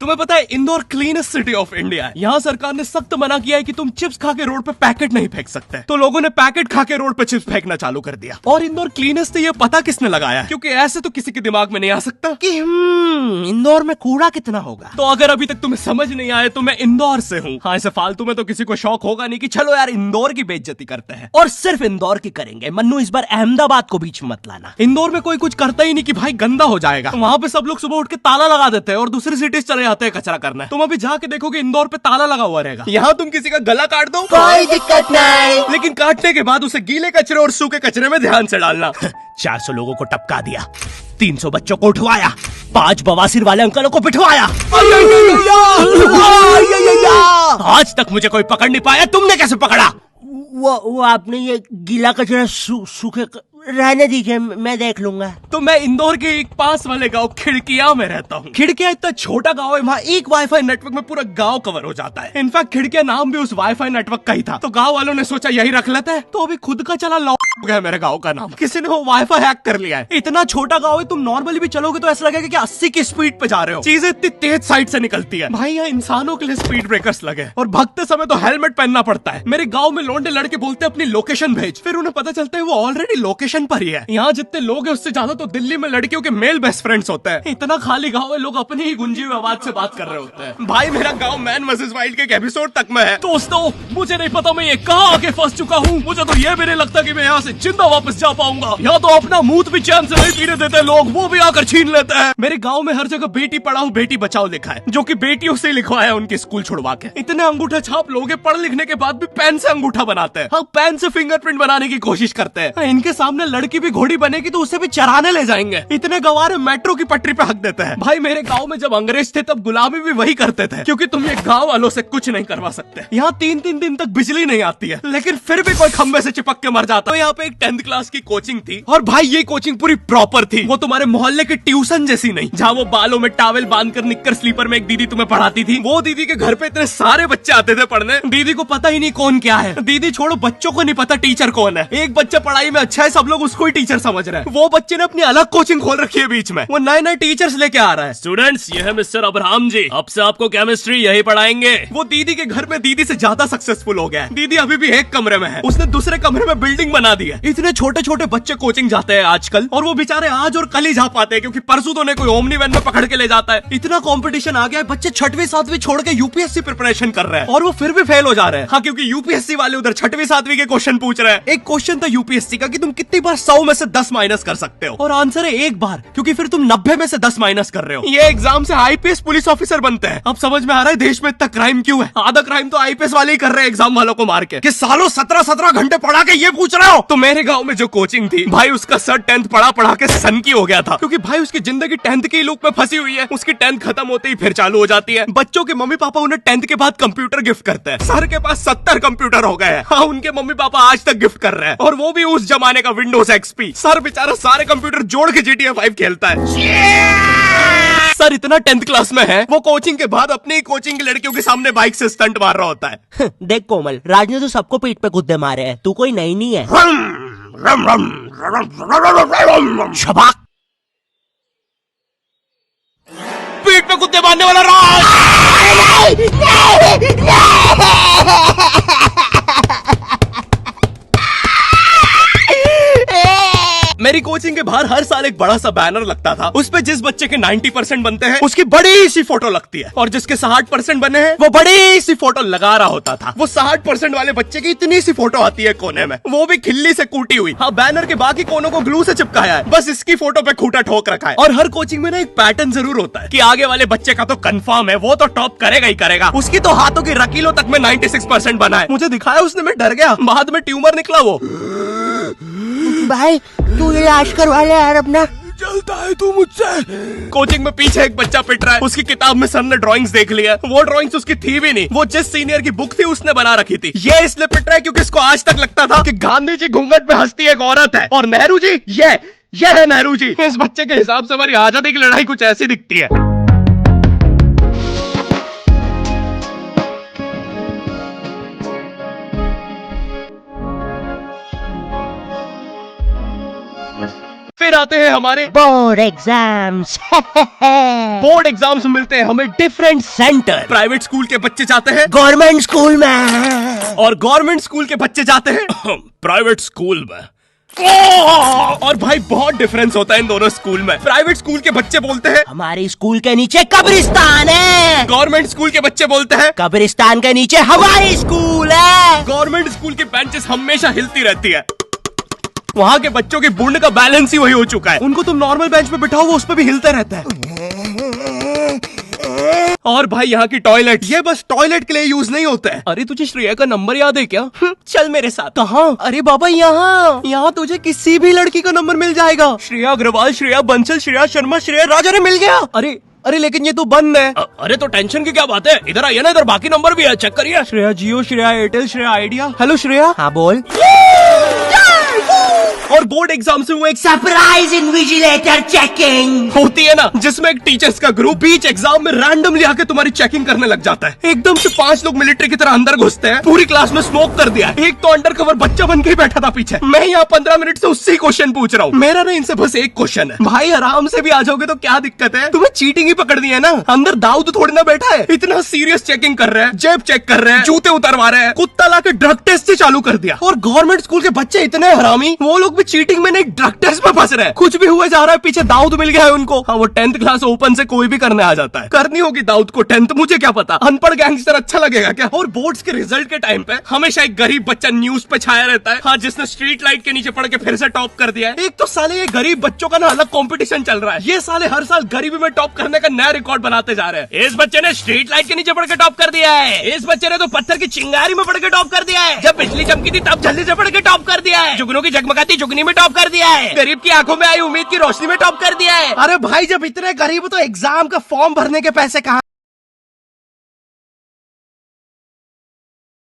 तुम्हें पता है Indore cleanest city of India है। यहाँ सरकार ने सख्त मना किया है कि तुम चिप्स खा के रोड पे पैकेट नहीं फेंक सकते। तो लोगों ने पैकेट खा के रोड पे चिप्स फेंकना चालू कर दिया। और इंदौर क्लीनेस्ट से ये पता किसने लगाया है? क्योंकि ऐसे तो किसी के दिमाग में नहीं आ सकता कि इंदौर में कूड़ा कितना होगा। तो अगर अभी तक तुम्हें समझ नहीं आया तो मैं इंदौर से हूँ। हाँ, ऐसे फालतू में तो किसी को शौक होगा नहीं कि चलो यार इंदौर की बेइज्जती करते हैं, और सिर्फ इंदौर की करेंगे। मन्नू, इस बार अहमदाबाद को बीच में मत लाना। इंदौर में कोई कुछ करता ही नहीं कि भाई गंदा हो जाएगा। तो वहाँ पे सब लोग सुबह उठ के ताला लगा देते हैं और दूसरी सिटीज चले जाते हैं कचरा करना। तुम अभी जाके देखोगे इंदौर पे ताला लगा हुआ रहेगा। यहाँ तुम किसी का गला काट दो कोई दिक्कत नहीं, लेकिन काटने के बाद उसे गीले कचरे और सूखे कचरे में ध्यान से डालना। 400 लोगों को टपका दिया, 300 बच्चों को उठवाया, 5 बवासीर वाले अंकलों को पिटवाया। आज तक मुझे कोई पकड़ नहीं पाया, तुमने कैसे पकड़ा? वो आपने ये गीला कचरा सूखे रहने दीजिए, मैं देख लूंगा। तो मैं इंदौर के एक पास वाले गांव खिड़किया में रहता हूँ। खिड़किया इतना छोटा गांव है, वहाँ एक वाईफाई नेटवर्क में पूरा गांव कवर हो जाता है। इनफैक्ट खिड़किया नाम भी उस वाईफाई नेटवर्क का ही था, तो गांव वालों ने सोचा यही रख लेते हैं। तो अभी खुद का चला लॉ हो गया मेरे गांव का नाम। किसी ने वो वाईफाई हैक कर लिया है। इतना छोटा गाँव है, तुम नॉर्मली भी चलोगे तो ऐसा लगेगा कि 80 की स्पीड पे जा रहे हो। चीजें इतनी तेज साइड से निकलती है। भाई यहाँ इंसानों के लिए स्पीड ब्रेकर्स लगे, और भगते समय तो हेलमेट पहनना पड़ता है। मेरे गाँव में लौंडे लड़के बोलते अपनी लोकेशन भेज, फिर उन्हें पता चलता है वो ऑलरेडी लोकेशन पर ही है। यहाँ जितने लोग हैं उससे ज्यादा तो दिल्ली में लड़कियों के मेल बेस्ट फ्रेंड्स होते हैं। इतना खाली गांव है, लोग अपनी ही गुंजी हुई आवाज से बात कर रहे होते हैं। भाई मेरा गांव मैन वर्सेस वाइल्ड के एक एपिसोड तक में है। दोस्तों, मुझे नहीं पता मैं ये कहाँ आके फंस चुका हूँ। मुझे तो ये भी नहीं लगता कि मैं यहाँ से जिंदा वापस जा पाऊंगा। यहाँ तो अपना मूत भी चैन से नहीं पीने देते लोग, वो भी आकर छीन लेते हैं। मेरे गाँव में हर जगह बेटी पढ़ाओ बेटी बचाओ लिखा है, जो की बेटियों से लिखवाया उनके स्कूल छुड़वा के। इतने अंगूठा छाप लोग पढ़ लिखने के बाद भी पेन से अंगूठा बनाते हैं। हाँ, पेन से फिंगरप्रिंट बनाने की कोशिश करते हैं। इनके सामने लड़की भी घोड़ी बनेगी तो उसे भी चराने ले जाएंगे। इतने गवार मेट्रो की पटरी पे हक देते हैं। भाई मेरे गांव में जब अंग्रेज थे तब गुलामी भी वही करते थे, क्योंकि तुम ये गांव वालों से कुछ नहीं करवा सकते। यहाँ 3-3 दिन तक बिजली नहीं आती है, लेकिन फिर भी कोई खंबे से चिपक के मर जाता है। यहाँ पे एक 10th क्लास की कोचिंग थी, और भाई ये कोचिंग पूरी प्रॉपर थी। वो तुम्हारे मोहल्ले के ट्यूशन जैसी नहीं, जहाँ वो बालों में टावल बांधकर निक्कर स्लीपर में एक दीदी तुम्हें पढ़ाती थी। वो दीदी के घर पे इतने सारे बच्चे आते थे पढ़ने, दीदी को पता ही नहीं कौन क्या है। दीदी छोड़ो, बच्चों को नहीं पता टीचर कौन है। एक बच्चा पढ़ाई में अच्छा है, सब लोग उसको ही टीचर समझ रहे हैं। वो बच्चे ने अपनी अलग कोचिंग खोल रखी है बीच में, वो नए नए टीचर्स लेके आ रहा है। स्टूडेंट्स, ये है मिस्टर अब्राहम जी, अब से आपको केमिस्ट्री यही पढ़ाएंगे। वो दीदी के घर में दीदी से ज्यादा सक्सेसफुल हो गया है। दीदी अभी भी एक कमरे में है, उसने दूसरे कमरे में बिल्डिंग बना दी है। इतने छोटे छोटे बच्चे कोचिंग जाते हैं आजकल, और वो बेचारे आज और कल ही जा पाते हैं, क्योंकि परसों तो उन्हें कोई ओमनी वैन में पकड़ के ले जाता है। इतना कंपटीशन आ गया है, बच्चे 6वीं 7वीं छोड़ के यूपीएससी प्रिपरेशन कर रहे हैं, और वो फिर भी फेल हो जा रहे हैं। हाँ, क्योंकि यूपीएससी वाले उधर 6वीं 7वीं के क्वेश्चन पूछ रहे हैं। एक क्वेश्चन था यूपीएससी का कि तुम कितनी बार 100 में से 10 माइनस कर सकते हो, और आंसर है एक बार, क्योंकि फिर तुम 90 में से 10 माइनस कर रहे हो। ये एग्जाम से आईपीएस पुलिस ऑफिसर बनते हैं। अब समझ में आ रहा है देश में इतना क्राइम क्यों है। आधा क्राइम तो आईपीएस वाले ही कर रहे हैं एग्जाम वालों को मार के, कि सालों 17-17 घंटे पढ़ा के ये पूछ रहे हो। तो मेरे गांव में जो कोचिंग थी, भाई उसका सर 10th पढ़ा के सन की हो गया था, क्योंकि भाई उसकी जिंदगी 10th की लूप में फंसी हुई है। उसकी 10th खत्म होते ही फिर चालू हो जाती है। बच्चों के मम्मी पापा उन्हें 10th के बाद कंप्यूटर गिफ्ट करते हैं। सर के पास 70 कंप्यूटर हो गए हैं। हाँ, उनके मम्मी पापा आज तक गिफ्ट कर रहे हैं, और वो भी उस जमाने का विंडोज एक्सपी। सर बेचारा सारे कंप्यूटर जोड़ के GTA 5 खेलता है। सर इतना 10th क्लास में है, वो कोचिंग के बाद अपनी ही कोचिंग की लड़कियों के सामने बाइक से स्टंट मार रहा होता है। देख कोमल, राज ने तो सबको पीठ पे कुत्ते मारे हैं, तू कोई नई नहीं है। शबाक, पीठ पे कुत्ते मारने वाला राज। मेरी कोचिंग के बाहर हर साल एक बड़ा सा बैनर लगता था, उस पे जिस बच्चे के 90% बनते हैं उसकी बड़ी सी फोटो लगती है, और जिसके 60% बने हैं वो बड़ी सी फोटो लगा रहा होता था। वो 60% वाले बच्चे की इतनी सी फोटो आती है कोने में, वो भी खिल्ली से कूटी हुई। हाँ, बैनर के बाकी कोनों को ग्लू से चिपकाया है, बस इसकी फोटो पे खूंटा ठोक रखा है। और हर कोचिंग में ना एक पैटर्न जरूर होता है कि आगे वाले बच्चे का तो कंफर्म है, वो तो टॉप करेगा ही करेगा। उसकी तो हाथों की रकीलों तक में 96% बना है। मुझे दिखाया उसने, मैं डर गया, बाद में ट्यूमर निकला वो। भाई तू इलाज करवा ले यार अपना। चलता है तू मुझसे। कोचिंग में पीछे एक बच्चा पिट रहा है, उसकी किताब में सर ने ड्राइंग्स देख लिया। वो ड्राइंग्स उसकी थी भी नहीं, वो जिस सीनियर की बुक थी उसने बना रखी थी। ये इसलिए पिट रहा है क्योंकि इसको आज तक लगता था कि गांधी जी घूंघट पे हंसती एक औरत है, और नेहरू जी ये है नेहरू जी। इस बच्चे के हिसाब से हमारी आजादी की लड़ाई कुछ ऐसी दिखती है। फिर आते हैं हमारे बोर्ड एग्जाम्स। बोर्ड एग्जाम्स मिलते हैं हमें डिफरेंट सेंटर। प्राइवेट स्कूल के बच्चे जाते हैं गवर्नमेंट स्कूल में और गवर्नमेंट स्कूल के बच्चे जाते हैं प्राइवेट स्कूल में। और भाई बहुत डिफरेंस होता है इन दोनों स्कूल में। प्राइवेट स्कूल के बच्चे बोलते हैं हमारे स्कूल के नीचे कब्रिस्तान है, गवर्नमेंट स्कूल के बच्चे बोलते हैं कब्रिस्तान के नीचे हमारी स्कूल है। गवर्नमेंट स्कूल की बेंचेस हमेशा हिलती रहती है। वहाँ के बच्चों की बुंड का बैलेंस ही वही हो चुका है। उनको तुम नॉर्मल बेंच पे बिठाओ वो उस पे भी हिलता रहता है। और भाई यहाँ की टॉयलेट ये बस टॉयलेट के लिए यूज नहीं होता है। अरे तुझे श्रेया का नंबर याद है क्या? चल मेरे साथ। कहाँ? अरे बाबा यहाँ तुझे किसी भी लड़की का नंबर मिल जाएगा। श्रेया अग्रवाल, श्रेया बंसल, श्रेया शर्मा, श्रेया राजा ने मिल गया। अरे लेकिन ये तो बंद है। अरे तो टेंशन की क्या बात है, इधर आइए ना, इधर बाकी नंबर भी है, चेक करिए। Shreya Jio, Shreya Airtel, Shreya Idea. Hello Shreya. हाँ बोल। और बोर्ड एग्जाम से वो एक सरप्राइज इन्विजिलेटर चेकिंग होती है ना, जिसमें एक टीचर्स का ग्रुप बीच एग्जाम में रैंडमली आके तुम्हारी चेकिंग करने लग जाता है। एकदम से 5 लोग मिलिट्री की तरह अंदर घुसते हैं, पूरी क्लास में स्मोक कर दिया है। एक तो अंडर कवर बच्चा बन के ही बैठा था पीछे। मैं यहाँ 15 मिनट से उससे ही क्वेश्चन पूछ रहा हूँ। मेरा ना इनसे बस एक क्वेश्चन है, भाई आराम से भी आ जाओगे तो क्या दिक्कत है? तुम्हें चीटिंग ही पकड़नी है ना, अंदर दाऊद थोड़ी ना बैठा है। इतना सीरियस चेकिंग कर रहे हैं, जेब चेक कर रहे हैं, जूते उतरवा रहे हैं, कुत्ता लाके ड्रग टेस्ट से चालू कर दिया। और गवर्नमेंट स्कूल के बच्चे इतने हरामी, वो लोग भी चीटिंग में नहीं ड्रग टेस्ट में फंस रहे हैं। कुछ भी हुए जा रहा है, पीछे दाऊद मिल गया है उनको। हाँ वो 10th क्लास ओपन से कोई भी करने आ जाता है। करनी होगी दाऊद को 10th, मुझे क्या पता, अनपढ़ गैंगस्टर अच्छा लगेगा क्या? और बोर्ड्स के रिजल्ट के टाइम पे हमेशा एक गरीब बच्चा न्यूज पे छाया रहता है, हाँ जिसने स्ट्रीट लाइट के नीचे पड़ के फिर से टॉप कर दिया है। एक तो साले ये गरीब बच्चों का ना अलग कंपटीशन चल रहा है। ये साले हर साल गरीबी में टॉप करने का नया रिकॉर्ड बनाते जा रहे हैं। इस बच्चे ने स्ट्रीट लाइट के नीचे पड़ के टॉप कर दिया है, इस बच्चे ने तो पत्थर की चिंगारी में पड़ के टॉप कर दिया है, जब बिजली चमकी थी तब जल्दी से पड़ के टॉप कर दिया है, जुगनू की जगमगाती जुगनी में टॉप कर दिया है, गरीब की आंखों में आई उम्मीद की रोशनी में टॉप कर दिया है। अरे भाई जब इतने गरीब हो तो एग्जाम का फॉर्म भरने के पैसे कहाँ?